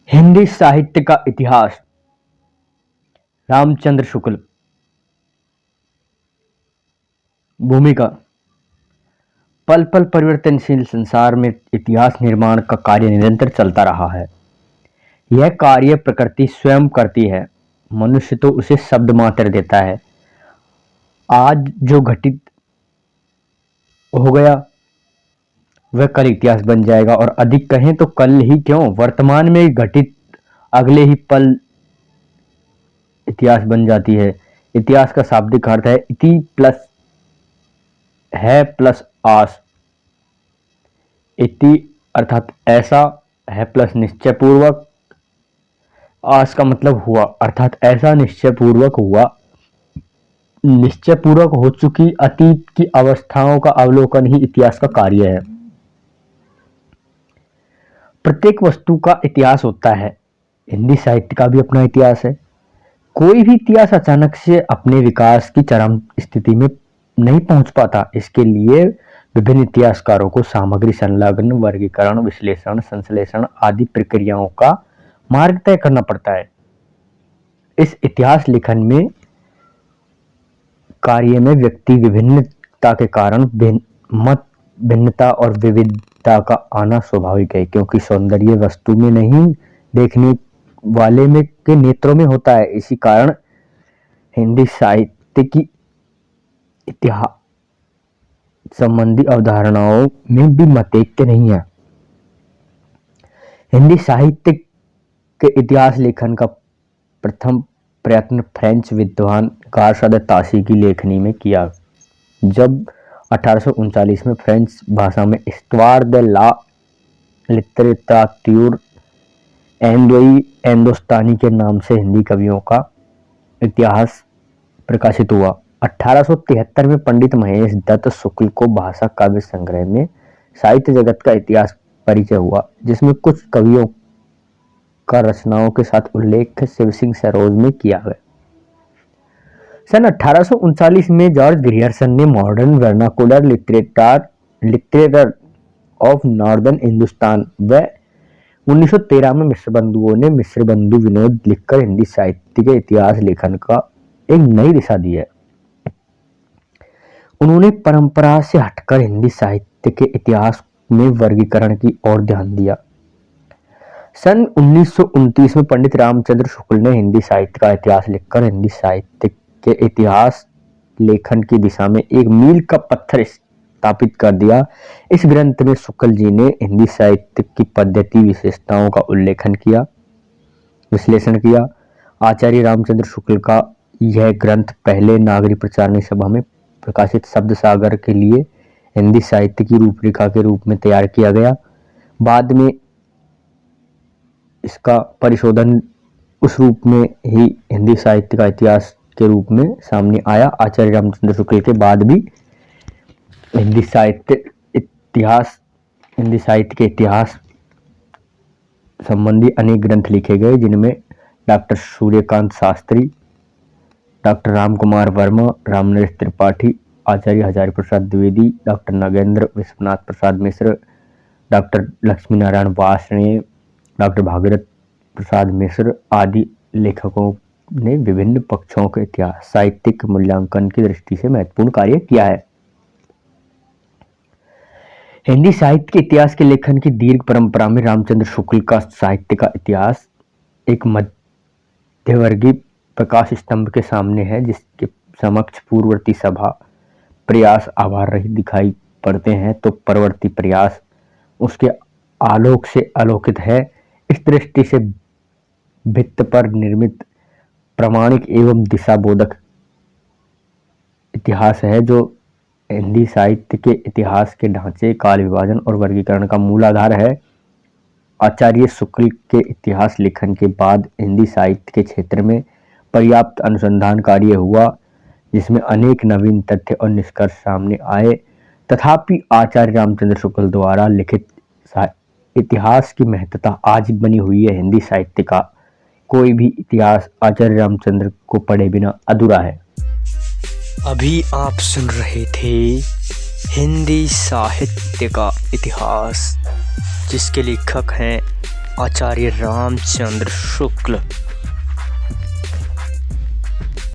हिंदी साहित्य का इतिहास। रामचंद्र शुक्ल। भूमिका। पल पल परिवर्तनशील संसार में इतिहास निर्माण का कार्य निरंतर चलता रहा है। यह कार्य प्रकृति स्वयं करती है, मनुष्य तो उसे शब्द मात्र देता है। आज जो घटित हो गया वह कल इतिहास बन जाएगा, और अधिक कहें तो कल ही क्यों, वर्तमान में घटित अगले ही पल इतिहास बन जाती है। इतिहास का शाब्दिक अर्थ है इति प्लस है प्लस आस। इति अर्थात ऐसा, है प्लस निश्चय पूर्वक, आस का मतलब हुआ, अर्थात ऐसा निश्चय पूर्वक हुआ। निश्चय पूर्वक हो चुकी अतीत की अवस्थाओं का अवलोकन ही इतिहास का कार्य है। प्रत्येक वस्तु का इतिहास होता है, हिंदी साहित्य का भी अपना इतिहास है। कोई भी इतिहास अचानक से अपने विकास की चरम स्थिति में नहीं पहुंच पाता। इसके लिए विभिन्न इतिहासकारों को सामग्री संलग्न, वर्गीकरण, विश्लेषण, संश्लेषण आदि प्रक्रियाओं का मार्ग तय करना पड़ता है। इस इतिहास लेखन में कार्य में व्यक्ति विभिन्नता के कारण मत भिन्नता और विविधता का आना स्वाभाविक है, क्योंकि सौंदर्य वस्तु में नहीं, देखने वाले में के नेत्रों में होता है। इसी कारण हिंदी साहित्य की इतिहास संबंधी अवधारणाओं में भी मतैक्य नहीं है। हिंदी साहित्य के इतिहास लेखन का प्रथम प्रयत्न फ्रेंच विद्वान गार्सद तासी की लेखनी में किया, जब 1839 में फ्रेंच भाषा में हिस्toire de la littérature हिंदुस्तानी के नाम से हिंदी कवियों का इतिहास प्रकाशित हुआ। 1873 में पंडित महेश दत्त शुक्ल को भाषा काव्य संग्रह में साहित्य जगत का इतिहास परिचय हुआ, जिसमें कुछ कवियों का रचनाओं के साथ उल्लेख शिव सिंह सरोज में किया गया। सन 1839 में जॉर्ज ग्रियर्सन ने modern vernacular literature of northern Hindustan व 1913 में मिश्र बंधुओं ने मिश्र बंधु विनोद लिखकर हिंदी साहित्य के इतिहास लेखन का एक नई दिशा दी है। उन्होंने परंपरा से हटकर हिंदी साहित्य के इतिहास में वर्गीकरण की ओर ध्यान दिया। सन 1929 में पंडित रामचंद्र शुक्ल ने हिंदी साहित्य का इतिहास लिखकर हिंदी साहित्य के इतिहास लेखन की दिशा में एक मील का पत्थर स्थापित कर दिया। इस ग्रंथ में शुक्ल जी ने हिंदी साहित्य की पद्धति विशेषताओं का उल्लेखन किया, विश्लेषण किया। आचार्य रामचंद्र शुक्ल का यह ग्रंथ पहले नागरिक प्रचारणी सभा में प्रकाशित शब्द सागर के लिए हिंदी साहित्य की रूपरेखा के रूप में तैयार किया गया। बाद में इसका परिशोधन उस रूप में ही हिंदी साहित्य का इतिहास के रूप में सामने आया। आचार्य रामचंद्र शुक्ल के बाद भी हिंदी साहित्य के इतिहास संबंधी अनेक ग्रंथ लिखे गए, जिनमें डॉक्टर सूर्यकांत शास्त्री, डॉक्टर राम कुमार वर्मा, रामनरेश त्रिपाठी, आचार्य Hazari Prasad Dwivedi, doctor Nagendra Vishwanath Prasad Mishra, doctor Lakshmi Narayan Varshney, doctor Bhagirath Prasad Mishra आदि लेखकों ने विभिन्न पक्षों के इतिहास साहित्यिक मूल्यांकन की दृष्टि से महत्वपूर्ण कार्य किया है। हिंदी साहित्य के इतिहास के लेखन की दीर्घ परंपरा में रामचंद्र शुक्ल का साहित्य का इतिहास एक मध्यवर्गीय प्रकाश स्तंभ के सामने है, जिसके समक्ष पूर्ववर्ती सभा प्रयास आभार रहित दिखाई पड़ते हैं, तो परवर्ती प्रयास उसके आलोक से आलोकित है। इस दृष्टि से भित्त पर निर्मित प्रामाणिक एवं दिशा बोधक इतिहास है, जो हिंदी साहित्य के इतिहास के ढांचे, काल विभाजन और वर्गीकरण का मूल आधार है। आचार्य शुक्ल के इतिहास लेखन के बाद हिंदी साहित्य के क्षेत्र में पर्याप्त अनुसंधान कार्य हुआ, जिसमें अनेक नवीन तथ्य और निष्कर्ष सामने आए। तथापि आचार्य रामचंद्र शुक्ल द्वारा लिखित इतिहास की महत्ता आज बनी हुई है। हिंदी साहित्य का कोई भी इतिहास आचार्य रामचंद्र को पढ़े बिना अधूरा है। अभी आप सुन रहे थे हिंदी साहित्य का इतिहास, जिसके लेखक हैं आचार्य रामचंद्र शुक्ल।